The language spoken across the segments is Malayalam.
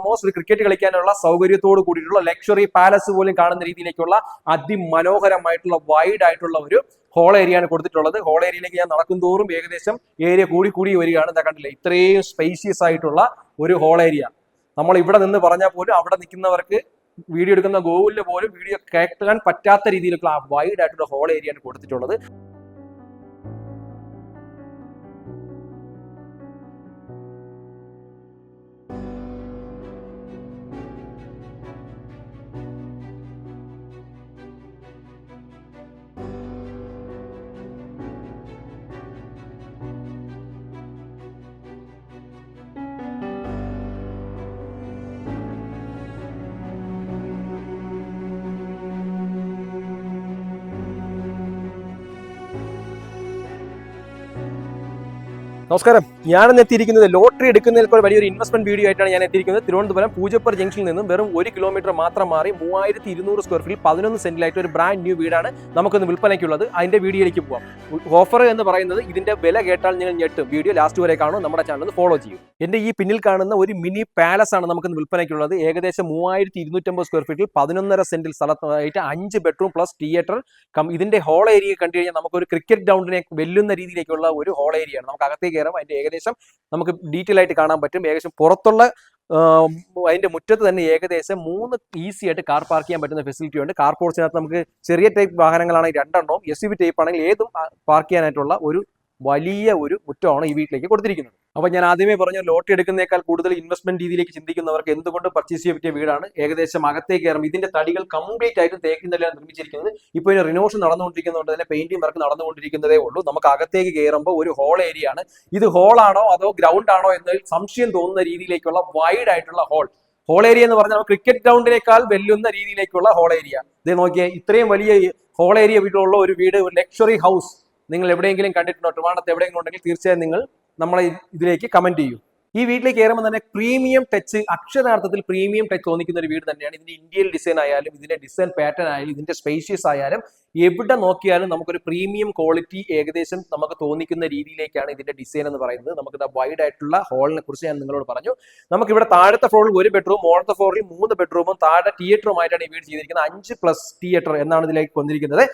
ഓൾമോസ്റ്റ് ഒരു ക്രിക്കറ്റ് കളിക്കാനുള്ള സൗകര്യത്തോട് കൂടിയിട്ടുള്ള ലക്ഷറി പാലസ് പോലും കാണുന്ന രീതിയിലേക്കുള്ള അതിമനോഹരമായിട്ടുള്ള വൈഡ് ആയിട്ടുള്ള ഒരു ഹോൾ ഏരിയ ആണ് കൊടുത്തിട്ടുള്ളത്. ഹോൾ ഏരിയയിലേക്ക് ഞാൻ നടക്കും തോറും ഏകദേശം ഏരിയ കൂടി വരികയാണ്. എന്താ കണ്ടില്ലേ, ഇത്രയും സ്പേഷ്യസ് ആയിട്ടുള്ള ഒരു ഹോൾ ഏരിയ. നമ്മൾ ഇവിടെ നിന്ന് പറഞ്ഞാൽ പോലും അവിടെ നിൽക്കുന്നവർക്ക് വീഡിയോ എടുക്കുന്ന ഗൂഗിളിൽ പോലും വീഡിയോ കേൾക്കാൻ പറ്റാത്ത രീതിയിലുള്ള വൈഡ് ആയിട്ടുള്ള ഹോൾ ഏരിയ ആണ് കൊടുത്തിട്ടുള്ളത്. നമസ്കാരം, ഞാനിന്ന് എത്തിയിരിക്കുന്നത് ലോട്ടറി എടുക്കുന്നതിൽ വലിയൊരു ഇൻവെസ്റ്റ്മെന്റ് വീഡിയോ ആയിട്ടാണ് ഞാൻ എത്തിയിരിക്കുന്നത്. തിരുവനന്തപുരം പൂജപ്പുര ജംഗ്ഷനിൽ നിന്നും വെറും 1 കിലോമീറ്റർ മാത്രം മാറി 3200 സ്ക്വയർ ഫീറ്റ് 11 സെന്റിലായിട്ട് ഒരു ബ്രാൻഡ് ന്യൂ വീടാണ് നമുക്കൊന്ന് വിൽപ്പനയ്ക്കുള്ളത്. അതിന്റെ വീഡിയോയിലേക്ക് പോകാം. ഓഫർ എന്ന് പറയുന്നത് ഇതിന്റെ വില കേട്ടാൽ നിങ്ങൾ ഞെട്ടും. വീഡിയോ ലാസ്റ്റ് വരെ കാണും, നമ്മുടെ ചാനൽ ഫോളോ ചെയ്യും. എന്റെ ഈ പിന്നിൽ കാണുന്ന ഒരു മിനി പാലസ് ആണ് നമുക്കൊന്ന് വിൽപ്പനയ്ക്കുള്ളത്. ഏകദേശം 3250 സ്ക്വയർ ഫീറ്റിൽ 11.5 സെന്റിൽ സ്ഥലത്തായിട്ട് 5 ബെഡ്റൂം പ്ലസ് തിയേറ്റർ. ഇതിന്റെ ഹോൾ ഏരിയ കണ്ടു കഴിഞ്ഞാൽ നമുക്കൊരു ക്രിക്കറ്റ് ഗ്രൗണ്ടിനെ വെല്ലുന്ന രീതിയിലേക്കുള്ള ഒരു ഹോൾ ഏരിയ ആണ്. നമുക്ക് അകത്തേക്ക് കയറാം. അതിന്റെ ഏകദേശം നമുക്ക് ഡീറ്റെയിൽ ആയിട്ട് കാണാൻ പറ്റും. ഏകദേശം പുറത്തുള്ള അതിന്റെ മുറ്റത്ത് തന്നെ ഏകദേശം 3 ഈസി ആയിട്ട് കാർ പാർക്ക് ചെയ്യാൻ പറ്റുന്ന ഫെസിലിറ്റി ഉണ്ട്. കാർ പോർച്ചിനകത്ത് നമുക്ക് ചെറിയ ടൈപ്പ് വാഹനങ്ങളാണെങ്കിൽ 2 SUV ടൈപ്പ് ആണെങ്കിൽ ഏതും പാർക്ക് ചെയ്യാനായിട്ടുള്ള ഒരു വലിയ ഒരു മുറ്റമാണ് ഈ വീട്ടിലേക്ക് കൊടുത്തിരിക്കുന്നത്. അപ്പൊ ഞാൻ ആദ്യമേ പറഞ്ഞു, ലോട്ടറി എടുക്കുന്നേക്കാൾ കൂടുതൽ ഇൻവെസ്റ്റ്മെന്റ് രീതിയിലേക്ക് ചിന്തിക്കുന്നവർക്ക് എന്തുകൊണ്ട് പർച്ചേസ് ചെയ്യാൻ പറ്റിയ വീടാണ്. ഏകദേശം അകത്തേക്ക് കയറും. ഇതിന്റെ തടികൾ കംപ്ലീറ്റ് ആയിട്ട് തേക്കിൻ തടിയാണ് നിർമ്മിച്ചിരിക്കുന്നത്. ഇപ്പോൾ ഇതിന് റിനോവേഷൻ നടന്നുകൊണ്ടിരിക്കുന്നതുകൊണ്ട് തന്നെ പെയിന്റിംഗ് വർക്ക് നടന്നുകൊണ്ടിരിക്കുന്നതേ ഉള്ളൂ. നമുക്ക് അകത്തേക്ക് കയറുമ്പോൾ ഒരു ഹോൾ ഏരിയ ആണ്. ഇത് ഹോളാണോ അതോ ഗ്രൗണ്ട് ആണോ എന്നതിൽ സംശയം തോന്നുന്ന രീതിയിലേക്കുള്ള വൈഡ് ആയിട്ടുള്ള ഹോൾ ഏരിയ എന്ന് പറഞ്ഞാൽ ക്രിക്കറ്റ് ഗ്രൗണ്ടിനേക്കാൾ വെല്ലുന്ന രീതിയിലേക്കുള്ള ഹോൾ ഏരിയ. ഇത് നോക്കിയേ, ഇത്രയും വലിയ ഹോൾ ഏരിയ വീട്ടിലുള്ള ഒരു വീട്, ഒരു ലക്ഷറി ഹൗസ് നിങ്ങൾ എവിടെയെങ്കിലും കണ്ടിട്ടുണ്ടോ? ട്രിവാൻഡ്രത്ത് എവിടെയെങ്കിലും ഉണ്ടെങ്കിൽ തീർച്ചയായും നിങ്ങൾ നമ്മളെ ഇതിലേക്ക് കമന്റ് ചെയ്യൂ. ഈ വീട്ടിലേക്ക് കയറുമ്പോൾ തന്നെ പ്രീമിയം ടച്ച്, അക്ഷരാർത്ഥത്തിൽ പ്രീമിയം ടച്ച് തോന്നിക്കുന്ന ഒരു വീട് തന്നെയാണ്. ഇതിന്റെ ഇന്ത്യൻ ഡിസൈൻ ആയാലും ഇതിന്റെ ഡിസൈൻ പാറ്റേൺ ആയാലും ഇതിന്റെ സ്പേഷ്യസ് ആയാലും എവിടെ നോക്കിയാലും നമുക്കൊരു പ്രീമിയം ക്വാളിറ്റി ഏകദേശം നമുക്ക് തോന്നിക്കുന്ന രീതിയിലേക്കാണ് ഇതിന്റെ ഡിസൈൻ എന്ന് പറയുന്നത്. നമുക്ക് വൈഡ് ആയിട്ടുള്ള ഹോളിനെ കുറിച്ച് ഞാൻ നിങ്ങളോട് പറഞ്ഞു. നമുക്ക് ഇവിടെ താഴത്തെ ഫ്ലോറിൽ 1 ബെഡ്റൂം, മുകളിലത്തെ ഫ്ലോറിൽ 3 ബെഡ്റൂമും താഴെ തിയേറ്ററുമായിട്ടാണ് ഈ വീട് ചെയ്തിരിക്കുന്നത്. 5+ തിയേറ്റർ എന്നാണ് ഇതിലേക്ക് വന്നിരിക്കുന്നത്.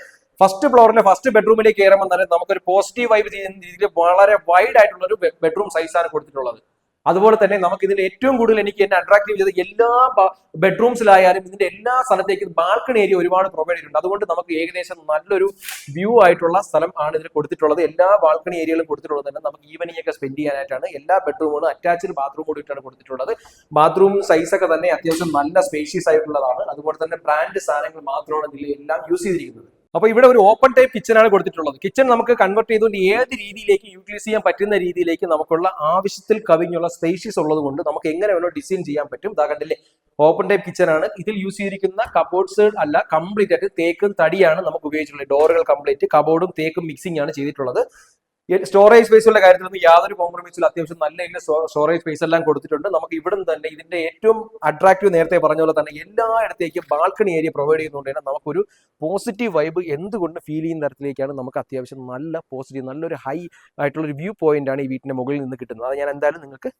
ഫസ്റ്റ് ഫ്ലോറിലെ ഫസ്റ്റ് ബെഡ്റൂമിലേക്ക് കയറുമ്പോൾ തന്നെ നമുക്കൊരു പോസിറ്റീവ് വൈബ് ചെയ്യുന്ന രീതിയിൽ വളരെ വൈഡ് ആയിട്ടുള്ള ഒരു ബെഡ്റൂം സൈസാണ് കൊടുത്തിട്ടുള്ളത്. അതുപോലെ തന്നെ നമുക്ക് ഇതിന്റെ ഏറ്റവും കൂടുതൽ എനിക്ക് എന്നെ അട്രാക്റ്റീവ് ചെയ്ത് എല്ലാ ബെഡ്റൂംസിലായാലും ഇതിന്റെ എല്ലാ സ്ഥലത്തേക്കും ബാൽക്കണി ഏരിയ ഒരുപാട് പ്രൊവൈഡ് ചെയ്തിട്ടുണ്ട്. അതുകൊണ്ട് നമുക്ക് ഏകദേശം നല്ലൊരു വ്യൂ ആയിട്ടുള്ള സ്ഥലം ആണ് ഇതിൽ കൊടുത്തിട്ടുള്ളത്. എല്ലാ ബാൽക്കണി ഏരിയകളും കൊടുത്തിട്ടുള്ളത് തന്നെ നമുക്ക് ഈവനിങ് ഒക്കെ സ്പെൻഡ് ചെയ്യാനായിട്ടാണ്. എല്ലാ ബെഡ്റൂമുകളും അറ്റാച്ച്ഡ് ബാത്റൂം കൂടിയിട്ടാണ് കൊടുത്തിട്ടുള്ളത്. ബാത്റൂം സൈസ് ഒക്കെ തന്നെ അത്യാവശ്യം നല്ല സ്പേഷ്യസ് ആയിട്ടുള്ളതാണ്. അതുപോലെ തന്നെ ബ്രാൻഡ് സാധനങ്ങൾ മാത്രമാണ് ഇതിൽ എല്ലാം യൂസ് ചെയ്തിരിക്കുന്നത്. അപ്പൊ ഇവിടെ ഒരു ഓപ്പൺ ടൈപ്പ് കിച്ചൺ ആണ് കൊടുത്തിട്ടുള്ളത്. കിച്ചൺ നമുക്ക് കൺവേർട്ട് ചെയ്തുകൊണ്ട് ഏത് രീതിയിലേക്ക് യൂട്ടിലൈസ് ചെയ്യാൻ പറ്റുന്ന രീതിയിലേക്ക് നമുക്കുള്ള ആവശ്യത്തിൽ കവിഞ്ഞുള്ള സ്പേഷ്യസ് ഉള്ളത് കൊണ്ട് നമുക്ക് എങ്ങനെ വേണോ ഡിസൈൻ ചെയ്യാൻ പറ്റും. ഇതാ കണ്ടില്ലേ, ഓപ്പൺ ടൈപ്പ് കിച്ചൺ ആണ്. ഇതിൽ യൂസ് ചെയ്തിരിക്കുന്ന കബോർഡ്സ് അല്ല, കംപ്ലീറ്റ് ആയിട്ട് തേക്കും തടിയാണ് നമുക്ക് ഉപയോഗിച്ചിട്ടുള്ളത്. ഡോറുകൾ കംപ്ലീറ്റ് കബോർഡും തേക്കും മിക്സിംഗ് ആണ് ചെയ്തിട്ടുള്ളത്. സ്റ്റോറേജ് സ്പേസുള്ള കാര്യത്തിലൊന്നും യാതൊരു കോംപ്രമൈസിലും അത്യാവശ്യം നല്ല സ്റ്റോറേജ് സ്പേസ് എല്ലാം കൊടുത്തിട്ടുണ്ട്. നമുക്ക് ഇവിടെ തന്നെ ഇതിന്റെ ഏറ്റവും അട്രാക്റ്റീവ്, നേരത്തെ പറഞ്ഞ പോലെ തന്നെ എല്ലായിടത്തേക്കും ബാൽക്കണി ഏരിയ പ്രൊവൈഡ് ചെയ്യുന്നതുകൊണ്ട് തന്നെ നമുക്കൊരു പോസിറ്റീവ് വൈബ് എന്തുകൊണ്ട് ഫീൽ ചെയ്യുന്ന തരത്തിലേക്കാണ് നമുക്ക് അത്യാവശ്യം നല്ല പോസിറ്റീവ്, നല്ലൊരു ഹൈ ആയിട്ടുള്ള ഒരു വ്യൂ പോയിന്റ് ആണ് ഈ വീട്ടിന്റെ മുകളിൽ നിന്ന് കിട്ടുന്നത്. അത് ഞാൻ എന്തായാലും നിങ്ങൾക്ക്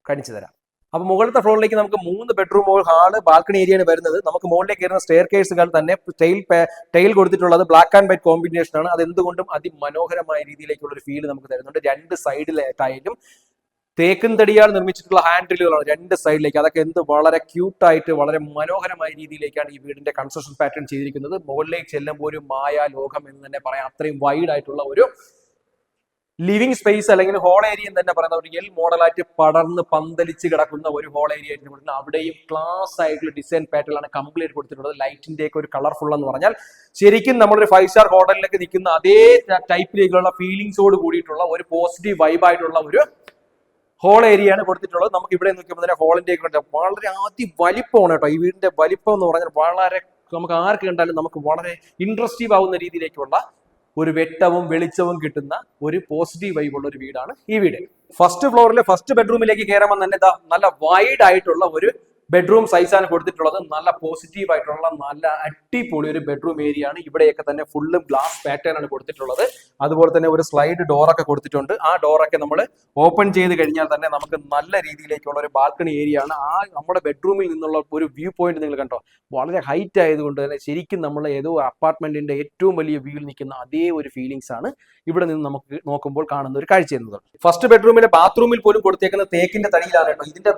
കാണിച്ചു തരാം. അപ്പൊ മുകളിലത്തെ ഫ്ലോറിലേക്ക് നമുക്ക് 3 ബെഡ്റൂം, ഹാള്, ബാൽക്കണി ഏരിയയാണ് വരുന്നത്. നമുക്ക് മുകളിലേക്ക് കയറുന്ന സ്റ്റെയർ കേസുകൾ തന്നെ ടൈൽ കൊടുത്തിട്ടുള്ളത് ബ്ലാക്ക് ആൻഡ് വൈറ്റ് കോമ്പിനേഷൻ ആണ്. അത് എന്തുകൊണ്ടും അതിമനോഹരമായ രീതിയിലേക്കുള്ള ഒരു ഫീൽ നമുക്ക് തരുന്നുണ്ട്. 2 സൈഡിലെ ടൈലും തേക്കിൻ തടിയാൽ നിർമ്മിച്ചിട്ടുള്ള ഹാൻഡിലുകളാണ് 2 സൈഡിലേക്ക്. അതൊക്കെ വളരെ ക്യൂട്ടായിട്ട് വളരെ മനോഹരമായ രീതിയിലേക്കാണ് ഈ വീടിന്റെ കൺസ്ട്രക്ഷൻ പാറ്റേൺ ചെയ്തിരിക്കുന്നത്. മുകളിലേക്ക് ചെല്ലുമ്പോൾ ഒരു മായാ ലോകം എന്ന് തന്നെ പറയാം. അത്രയും വൈഡ് ആയിട്ടുള്ള ഒരു ലിവിംഗ് സ്പേസ് അല്ലെങ്കിൽ ഹോൾ ഏരിയ എന്ന് തന്നെ പറയുന്ന ഒരു എൽ മോഡലായിട്ട് പടർന്ന് പന്തലിച്ച് കിടക്കുന്ന ഒരു ഹോൾ ഏരിയ ആയിട്ട് കൊടുക്കുന്നത്. അവിടെയും ക്ലാസ് ആയിട്ടുള്ള ഡിസൈൻ പാറ്റേൺ കംപ്ലീറ്റ് കൊടുത്തിട്ടുള്ളത്. ലൈറ്റിന്റെ ഒക്കെ ഒരു കളർഫുൾ എന്ന് പറഞ്ഞാൽ ശരിക്കും നമ്മളൊരു 5 സ്റ്റാർ ഹോട്ടലിലേക്ക് നിൽക്കുന്ന അതേ ടൈപ്പിലേക്കുള്ള ഫീലിംഗ്സോട് കൂടിയിട്ടുള്ള ഒരു പോസിറ്റീവ് വൈബായിട്ടുള്ള ഒരു ഹോൾ ഏരിയ ആണ് കൊടുത്തിട്ടുള്ളത്. നമുക്ക് ഇവിടെ നോക്കിയപ്പോൾ തന്നെ ഹോളിന്റെ ഒക്കെ വളരെ അതിവലിപ്പമാണ് കേട്ടോ. ഈ വീടിന്റെ വലിപ്പം എന്ന് പറഞ്ഞാൽ വളരെ, നമുക്ക് ആർക്ക് കണ്ടാലും നമുക്ക് വളരെ ഇൻട്രസ്റ്റീവ് ആവുന്ന രീതിയിലേക്കുള്ള ഒരു വെട്ടവും വെളിച്ചവും കിട്ടുന്ന ഒരു പോസിറ്റീവ് വൈബുള്ള ഒരു വീടാണ് ഈ വീട്. ഫസ്റ്റ് ഫ്ലോറിലെ ഫസ്റ്റ് ബെഡ്റൂമിലേക്ക് കയറുമ്പോൾ തന്നെ നല്ല വൈഡ് ആയിട്ടുള്ള ഒരു ബെഡ്റൂം സൈസാണ് കൊടുത്തിട്ടുള്ളത്. നല്ല പോസിറ്റീവ് ആയിട്ടുള്ള നല്ല അടിപൊളി ഒരു ബെഡ്റൂം ഏരിയ ആണ്. ഇവിടെയൊക്കെ തന്നെ ഫുള്ളും ഗ്ലാസ് പാറ്റേൺ ആണ് കൊടുത്തിട്ടുള്ളത്. അതുപോലെ തന്നെ ഒരു സ്ലൈഡ് ഡോറൊക്കെ കൊടുത്തിട്ടുണ്ട്. ആ ഡോറൊക്കെ നമ്മൾ ഓപ്പൺ ചെയ്ത് കഴിഞ്ഞാൽ തന്നെ നമുക്ക് നല്ല രീതിയിലേക്കുള്ള ഒരു ബാൽക്കണി ഏരിയ ആണ്. ആ നമ്മുടെ ബെഡ്റൂമിൽ നിന്നുള്ള ഒരു വ്യൂ പോയിന്റ് നിങ്ങൾ കണ്ടോ, വളരെ ഹൈറ്റ് ആയതുകൊണ്ട് തന്നെ ശരിക്കും നമ്മൾ ഏതോ അപ്പാർട്ട്മെന്റിന്റെ ഏറ്റവും വലിയ വ്യൂവിൽ നിൽക്കുന്ന അതേ ഒരു ഫീലിംഗ്സ് ആണ് ഇവിടെ നിന്ന് നമുക്ക് നോക്കുമ്പോൾ കാണുന്ന ഒരു കാഴ്ച എന്നത്. ഫസ്റ്റ് ബെഡ്റൂമിലെ ബാത്റൂമിൽ പോലും കൊടുത്തേക്കുന്ന തേക്കിന്റെ തടിയിലാണ് കേട്ടോ. ഇതിന്റെ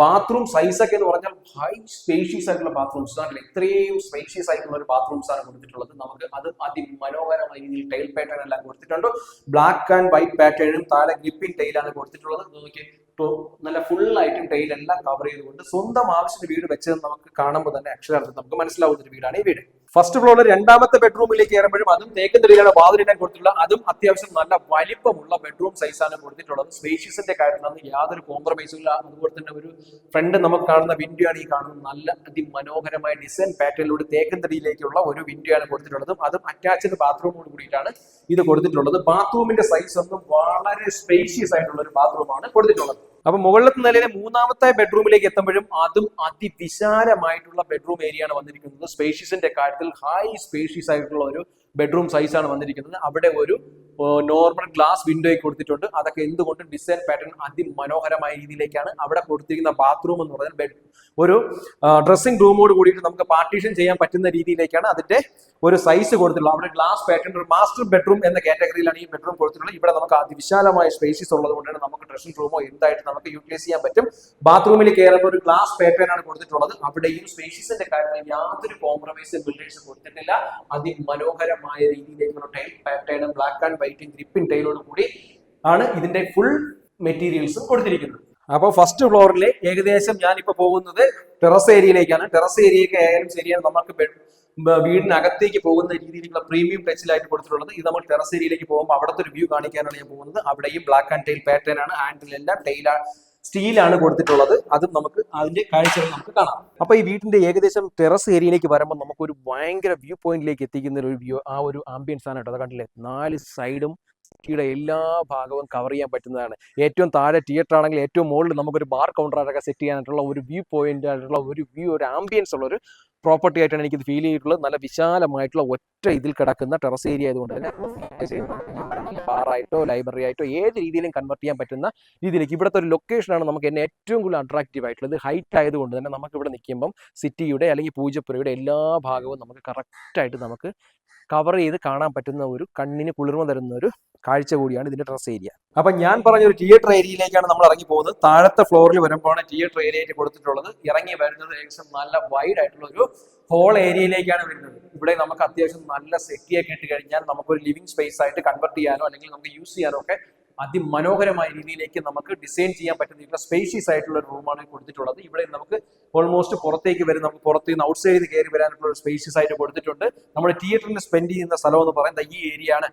ബാത്റൂം സൈസ് ഒക്കെ എന്ന് പറഞ്ഞാൽ ഹൈ സ്പേഷ്യസ് ആയിട്ടുള്ള ബാത്റൂംസ് ആണ്. ഇത്രയും സ്പേഷ്യസ് ആയിട്ടുള്ള ഒരു ബാത്റൂംസ് ആണ് കൊടുത്തിട്ടുള്ളത്. നമുക്ക് അത് അതിമനോഹരമായ രീതിയിൽ ടൈൽ പാറ്റേൺ എല്ലാം കൊടുത്തിട്ടുണ്ട്. ബ്ലാക്ക് ആൻഡ് വൈറ്റ് പാറ്റേണും താഴെ ഗ്രിപ്പിംഗ് ടൈലാണ് കൊടുത്തിട്ടുള്ളത്. നോക്കി നല്ല ഫുൾ ആയിട്ടും ടൈൽ എല്ലാം കവർ ചെയ്തുകൊണ്ട് സ്വന്തം ആവശ്യത്തിന് വീട് വെച്ചത് നമുക്ക് കാണുമ്പോൾ തന്നെ അക്ഷരാർത്ഥം നമുക്ക് മനസ്സിലാവുന്ന ഒരു വീടാണ് ഈ വീട്. ഫസ്റ്റ് ഫ്ലോറിൽ രണ്ടാമത്തെ ബെഡ്റൂമിലേക്ക് കയറുമ്പോഴും അതും തേക്കിൻ തടിയിലാണ് വാതിലിടാൻ കൊടുത്തിട്ടുള്ള. അതും അത്യാവശ്യം നല്ല വലിപ്പമുള്ള ബെഡ്റൂം സൈസാണ് കൊടുത്തിട്ടുള്ളത്. സ്പേഷ്യസിന്റെ കാര്യത്തിൽ യാതൊരു കോംപ്രമൈസും ഇല്ല. അതുപോലെ തന്നെ ഒരു ഫ്രണ്ട് നമുക്ക് കാണുന്ന വിൻഡോ ആണ് ഈ കാണുന്നത്. നല്ല അതിമനോഹരമായ ഡിസൈൻ പാറ്റേണിലൂടെ തേക്കിൻ തടിയിലേക്കുള്ള ഒരു വിൻഡോ ആണ് കൊടുത്തിട്ടുള്ളത്. അതും അറ്റാച്ച്ഡ് ബാത്റൂമോട് കൂടിയിട്ടാണ് ഇത് കൊടുത്തിട്ടുള്ളത്. ബാത്റൂമിന്റെ സൈസ് ഒന്നും വളരെ സ്പേഷ്യസ് ആയിട്ടുള്ള ഒരു ബാത്റൂമാണ് കൊടുത്തിട്ടുള്ളത്. അപ്പൊ മുകളിലത്തെ നിലയിലെ മൂന്നാമത്തെ ബെഡ്റൂമിലേക്ക് എത്തുമ്പോഴും അതും അതിവിശാലമായിട്ടുള്ള ബെഡ്റൂം ഏരിയ ആണ് വന്നിരിക്കുന്നത്. സ്പേഷ്യസിന്റെ കാര്യത്തിൽ ഹൈ സ്പേഷ്യസ് ആയിട്ടുള്ള ഒരു ബെഡ്റൂം സൈസ് ആണ് വന്നിരിക്കുന്നത്. അവിടെ ഒരു നോർമൽ ഗ്ലാസ് വിൻഡോ കൊടുത്തിട്ടുണ്ട്. അതൊക്കെ എന്തുകൊണ്ടും ഡിസൈൻ പാറ്റേൺ അതിമനോഹരമായ രീതിയിലേക്കാണ്. അവിടെ കൊടുത്തിരിക്കുന്ന ബാത്റൂം എന്ന് പറഞ്ഞാൽ ഒരു ഡ്രസ്സിംഗ് റൂമോട് കൂടിയിട്ട് നമുക്ക് പാർട്ടീഷൻ ചെയ്യാൻ പറ്റുന്ന രീതിയിലേക്കാണ് അതിന്റെ ഒരു സൈസ് കൊടുത്തിട്ടുള്ളത്. അവിടെ ഗ്ലാസ് പാറ്റേൺ ഒരു മാസ്റ്റർ ബെഡ്റൂം എന്ന കാറ്റഗറിയിലാണ് ഈ ബെഡ്റൂം കൊടുത്തിട്ടുള്ളത്. ഇവിടെ നമുക്ക് അതിവിശാലമായ സ്പേഷ്യസ് ഉള്ളത് കൊണ്ടാണ് നമുക്ക് ഡ്രസ്സിംഗ് റൂമോ എന്തായിട്ട് നമുക്ക് യൂട്ടിലൈസ് ചെയ്യാൻ പറ്റും. ബാത്റൂമിൽ കയറുമ്പോൾ ഒരു ഗ്ലാസ് പാറ്റേൺ ആണ് കൊടുത്തിട്ടുള്ളത്. അവിടെയും സ്പേഷ്യസിന്റെ കാര്യത്തിൽ യാതൊരു കോംപ്രമൈസും ബിൽഡേഴ്സ് കൊടുത്തിട്ടില്ല. അതിമനോഹരമായ രീതിയിലേക്കുള്ള ടൈൽ പാറ്റേണും ബ്ലാക്ക് ആൻഡ് വൈറ്റും ഗ്രിപ്പിംഗ് ടൈലോട് കൂടി ആണ് ഇതിന്റെ ഫുൾ മെറ്റീരിയൽസും കൊടുത്തിരിക്കുന്നത്. അപ്പോൾ ഫസ്റ്റ് ഫ്ലോറിലെ ഏകദേശം ഞാനിപ്പോ പോകുന്നത് ടെറസ് ഏരിയയിലേക്കാണ്. ടെറസ് ഏരിയയൊക്കെ ആയാലും ശരിയാണ് നമുക്ക് വീടിനകത്തേക്ക് പോകുന്ന രീതിയിലുള്ള പ്രീമിയം ടച്ചിലായിട്ട് കൊടുത്തിട്ടുള്ളത്. ഇത് നമ്മൾ ടെറസ് ഏരിയയിലേക്ക് പോകുമ്പോൾ അവിടുത്തെ ഒരു വ്യൂ കാണിക്കാനാണ് ഞാൻ പോകുന്നത്. അവിടെയും ബ്ലാക്ക് ആൻഡ് ടൈൽ പാറ്റേൺ ആണ്. ഹാൻഡിലെല്ലാം സ്റ്റീലാണ് കൊടുത്തിട്ടുള്ളത്. അതും നമുക്ക് അതിന്റെ കാഴ്ചകൾ നമുക്ക് കാണാം. അപ്പൊ ഈ വീടിന്റെ ഏകദേശം ടെറസ് ഏരിയയിലേക്ക് വരുമ്പോൾ നമുക്കൊരു ഭയങ്കര വ്യൂ പോയിന്റിലേക്ക് എത്തിക്കുന്ന ഒരു വ്യൂ, ആ ഒരു ആംബിയൻസ് ആണ് കേട്ടോ. അത് കണ്ടില്ലേ, 4 സൈഡും സിറ്റിയുടെ എല്ലാ ഭാഗവും കവർ ചെയ്യാൻ പറ്റുന്നതാണ്. ഏറ്റവും താഴെ തിയേറ്റർ ആണെങ്കിൽ ഏറ്റവും മുകളിൽ നമുക്കൊരു ബാർ കൗണ്ടറൊക്കെ സെറ്റ് ചെയ്യാനായിട്ടുള്ള ഒരു വ്യൂ പോയിന്റ് ആയിട്ടുള്ള ഒരു ആംബിയൻസ് ഉള്ള ഒരു പ്രോപ്പർട്ടി ആയിട്ടാണ് എനിക്കിത് ഫീൽ ചെയ്തിട്ടുള്ളത്. നല്ല വിശാലമായിട്ടുള്ള ഒറ്റ ഇതിൽ കിടക്കുന്ന ടെറസ് ഏരിയ ആയതുകൊണ്ട് തന്നെ ബാറായിട്ടോ ലൈബ്രറി ആയിട്ടോ ഏത് രീതിയിലും കൺവെർട്ട് ചെയ്യാൻ പറ്റുന്ന രീതിയിലേക്ക് ഇവിടുത്തെ ഒരു ലൊക്കേഷനാണ് നമുക്ക് എന്നെ ഏറ്റവും കൂടുതൽ അട്രാക്റ്റീവ് ആയിട്ടുള്ളത്. ഹൈറ്റ് ആയതുകൊണ്ട് തന്നെ നമുക്ക് ഇവിടെ നിൽക്കുമ്പം സിറ്റിയുടെ അല്ലെങ്കിൽ പൂജപ്പുരയുടെ എല്ലാ ഭാഗവും നമുക്ക് കറക്റ്റായിട്ട് നമുക്ക് കവർ ചെയ്ത് കാണാൻ പറ്റുന്ന ഒരു കണ്ണിന് കുളിർമ തരുന്ന ഒരു കാഴ്ച കൂടിയാണ് ഇതിന്റെ ടെറസ് ഏരിയ. അപ്പൊ ഞാൻ പറഞ്ഞ ഒരു തിയേറ്റർ ഏരിയയിലേക്കാണ് നമ്മൾ ഇറങ്ങി പോകുന്നത്. താഴത്തെ ഫ്ലോറിൽ വരുമ്പോഴാണ് തിയേറ്റർ ഏരിയയിൽ കൊടുത്തിട്ടുള്ളത്. ഇറങ്ങി വരുന്നത് ഏകദേശം നല്ല വൈഡ് ആയിട്ടുള്ള ഒരു ഹോൾ ഏരിയയിലേക്കാണ് വരുന്നത്. ഇവിടെ നമുക്ക് അത്യാവശ്യം നല്ല സെറ്റിയൊക്കെ ഇട്ട് കഴിഞ്ഞാൽ നമുക്കൊരു ലിവിംഗ് സ്പേസ് ആയിട്ട് കൺവെർട്ട് ചെയ്യാനോ അല്ലെങ്കിൽ നമുക്ക് യൂസ് ചെയ്യാനോ ഒക്കെ അതിമനോഹരമായ രീതിയിലേക്ക് നമുക്ക് ഡിസൈൻ ചെയ്യാൻ പറ്റുന്ന സ്പേഷ്യസ് ആയിട്ടുള്ള ഒരു റൂമാണ് കൊടുത്തിട്ടുള്ളത്. ഇവിടെ നമുക്ക് ഓൾമോസ്റ്റ് പുറത്തേക്ക് വരും, നമുക്ക് പുറത്ത് നിന്ന് ഔട്ട് സൈഡിൽ കയറി വരാനുള്ള ഒരു സ്പേഷ്യസ് ആയിട്ട് കൊടുത്തിട്ടുണ്ട്. നമ്മുടെ തിയേറ്ററിന് സ്പെൻഡ് ചെയ്യുന്ന സ്ഥലം എന്ന് പറയുന്നത് ഈ ഏരിയ ആണ്.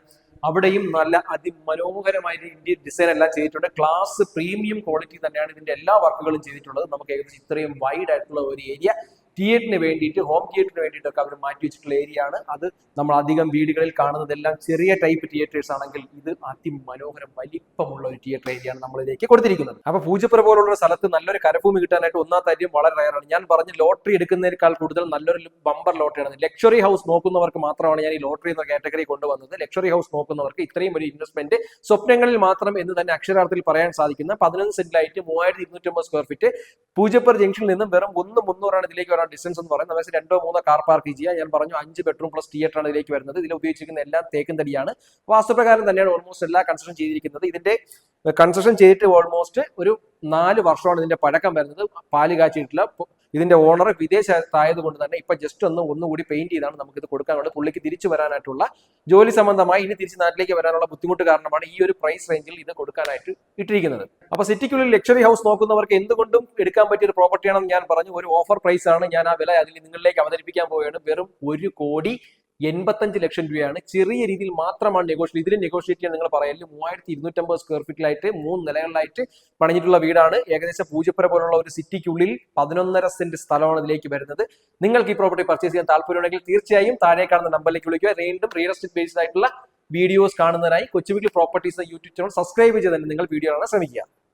അവിടെയും നല്ല അതിമനോഹരമായ രീതിയിൽ ഡിസൈൻ എല്ലാം ചെയ്തിട്ടുണ്ട്. ക്ലാസ് പ്രീമിയം ക്വാളിറ്റി തന്നെയാണ് ഇതിന്റെ എല്ലാ വർക്കുകളും ചെയ്തിട്ടുള്ളത്. നമുക്ക് ഏകദേശം ഇത്രയും വൈഡ് ആയിട്ടുള്ള ഒരു ഏരിയ തിയേറ്ററിന് വേണ്ടിയിട്ട്, ഹോം തിയേറ്ററിന് വേണ്ടിയിട്ടൊക്കെ അവർ മാറ്റി വെച്ചിട്ടുള്ള ഏരിയ ആണ്. അത് നമ്മൾ അധികം വീടുകളിൽ കാണുന്നതെല്ലാം ചെറിയ ടൈപ്പ് തിയേറ്റേഴ്സ് ആണെങ്കിൽ ഇത് അതിമനോഹരം വലിപ്പമുള്ള ഒരു തിയേറ്റർ ഏരിയ ആണ് നമ്മളിലേക്ക് കൊടുത്തിരിക്കുന്നത്. അപ്പൊ പൂജപ്പുര പോലുള്ള ഒരു സ്ഥലത്ത് നല്ലൊരു കരഭൂമി കിട്ടാനായിട്ട് ഒന്നാമത്തെ കാര്യം വളരെ റയറാണ്. ഞാൻ പറഞ്ഞ ലോട്ടറി എടുക്കുന്നതിനേക്കാൾ കൂടുതൽ നല്ലൊരു ബമ്പർ ലോട്ടറിയാണ്. ലക്ഷറി ഹൗസ് നോക്കുന്നവർക്ക് മാത്രമാണ് ഞാൻ ഈ ലോട്ടറി എന്ന കാറ്റഗറി കൊണ്ടുവന്നത്. ലക്ഷറി ഹൗസ് നോക്കുന്നവർക്ക് ഇത്രയും ഒരു ഇൻവെസ്റ്റ്മെന്റ് സ്വപ്നങ്ങളിൽ മാത്രം എന്ന് തന്നെ അക്ഷരാർത്ഥത്തിൽ പറയാൻ സാധിക്കുന്ന 15 സെന്റിലായിട്ട് 3250 സ്ക്വയർ ഫീറ്റ് പൂജപ്പുര ജംഗ്ഷനിൽ നിന്നും വെറും 1,300 ഇതിലേക്ക് വരാൻ ഡിസ്റ്റൻസ് എന്ന് പറയുന്നത്. ഏകദേശം 2-3 കാർ പാർക്ക് ചെയ്യുക. ഞാൻ പറഞ്ഞു 5 ബെഡ്റൂം പ്ലസ് തിയേറ്റർ ആണ് ഇതിലേക്ക് വരുന്നത്. ഇതിൽ ഉപയോഗിച്ചിരിക്കുന്ന എല്ലാം തേക്കിൻ തടിയാണ്. വാസ്തുപ്രകാരം തന്നെയാണ് ഓൾമോസ്റ്റ് എല്ലാ കൺസ്ട്രക്ഷൻ ചെയ്തിരിക്കുന്നത്. ഇതിന്റെ കൺസ്ട്രക്ഷൻ ചെയ്തിട്ട് ഓൾമോസ്റ്റ് ഒരു 4 വർഷമാണ് ഇതിന്റെ പഴക്കം വരുന്നത്. പാല് കാച്ചിട്ടില്ല. ഇതിന്റെ ഓണർ വിദേശത്തായത് കൊണ്ട് തന്നെ ഇപ്പൊ ജസ്റ്റ് ഒന്നുകൂടി പെയിന്റ് ചെയ്താണ് നമുക്ക് ഇത് കൊടുക്കാനുള്ളത്. പുള്ളിക്ക് തിരിച്ചു വരാനായിട്ടുള്ള ജോലി സംബന്ധമായി ഇനി തിരിച്ച് നാട്ടിലേക്ക് വരാനുള്ള ബുദ്ധിമുട്ട് കാരണമാണ് ഈ ഒരു പ്രൈസ് റേഞ്ചിൽ ഇത് കൊടുക്കാനായിട്ട് ഇട്ടിരിക്കുന്നത്. അപ്പൊ സിറ്റിക്കുള്ളിൽ ലക്ഷറി ഹൗസ് നോക്കുന്നവർക്ക് എന്തുകൊണ്ടും എടുക്കാൻ പറ്റിയ ഒരു പ്രോപ്പർട്ടിയാണെന്ന് ഞാൻ പറഞ്ഞു. ഒരു ഓഫർ പ്രൈസ് ആണ്. ഞാൻ ആ വില അതിൽ നിങ്ങളിലേക്ക് അവതരിപ്പിക്കാൻ പോവുകയാണ്. വെറും 1,85,00,000 രൂപയാണ്. ചെറിയ രീതിയിൽ മാത്രമാണ് നെഗോഷിയേറ്റ്. ഇതിൽ നെഗോഷിയേറ്റ് ചെയ്യാൻ നിങ്ങൾ പറയല് 3250 സ്ക്വയർ ഫീറ്റിലായിട്ട് 3 നിലകളിലായിട്ട് പണിഞ്ഞിട്ടുള്ള വീടാണ്. ഏകദേശം പൂജപ്പുര പോലുള്ള ഒരു സിറ്റിക്കുള്ളിൽ 11.5 സെന്റ് സ്ഥലമാണ് ഇതിലേക്ക് വരുന്നത്. നിങ്ങൾക്ക് ഈ പ്രോപ്പർട്ടി പർച്ചേസ് ചെയ്യാൻ താല്പര്യമുണ്ടെങ്കിൽ തീർച്ചയായും താഴെ കാണുന്ന നമ്പറിലേക്ക് വിളിക്കുക. വീണ്ടും റിയൽ എസ്റ്റേറ്റ് ബേസ്ഡ് ആയിട്ടുള്ള വീഡിയോസ് കാണുന്നതിനായി കൊച്ചുവീട്ടിൽ പ്രോപ്പർട്ടീസ് യൂട്യൂബ് ചാനൽ സബ്സ്ക്രൈബ് ചെയ്ത് തന്നെ നിങ്ങൾ വീഡിയോ കാണാൻ ശ്രമിക്കുക.